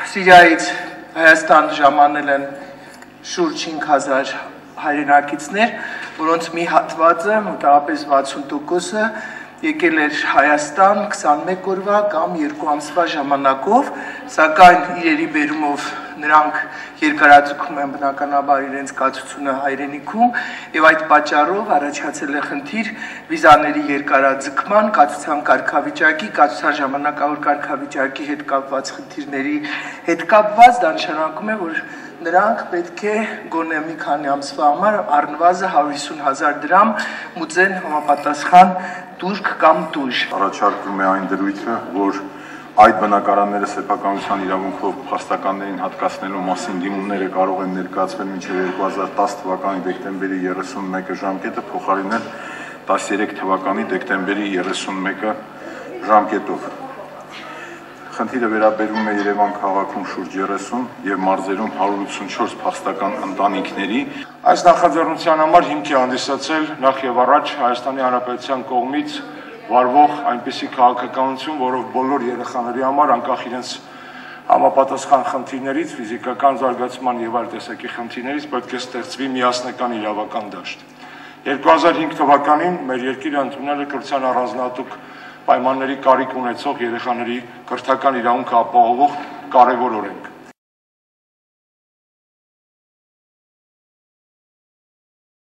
Սիրիայից Հայաստան ժամանել են շուրջ 5000 հայրենակիցներ, որոնց մի հատվածը, մոտավորապես 60%-ը եկել էր Հայաստան 21 օրվա կամ 2 ամսվա ժամանակով, սակայն իրերի բերումով նրանք երկարաձգում են բնականաբար իրենց կացությունը հայրենիքում եւ այդ պատճառով առաջացել է խնդիր վիզաների երկարաձգման, կացության կարգավիճակի, կացության ժամանակավոր կարգավիճակի հետ կապված խնդիրների հետ կապված, դա նշանակում է, որ նրանք պետք է գոնե մի քանի ամսվա համար առնվազն 150,000 դրամ մուծեն համապատասխան տուրք կամ տույժ։ Առաջարկվում է այն դրույթը, որ այդ բնակարանները սեփականության իրավունքով փաստականներին հատկացնելու մասին դիմումները կարող են ներկայացվել մինչև 2010 թվականի դեկտեմբերի 31-ը ժամկետը փոխարինել 13 թվականի դեկտեմբերի 31-ը ժամկետով։ Խնդիրը վերաբերում է Երևան քաղաքում շուրջ 30 եւ մարզերում 184 փաստական ընտանիքների։ Այս նախաձեռնության համար հիմք է հանդիսացել նախ եւ առաջ Հայաստանի Հանրապետության կողմից վարվող այնպիսի քաղաքականություն, որով բոլոր երեխաների համար անկախ իրենց համապատասխան խնդիրներից, ֆիզիկական զարգացման եւ այլ տեսակի խնդիրներից պետք է ստեղծվի միասնական իրավական դաշտ։ 2005 թվականին մեր երկիրը ընդունել է կրթության առանձնահատուկ պայմանների կարիք ունեցող երեխաների կրթական իրավունքը ապահովող կարևոր օրենք։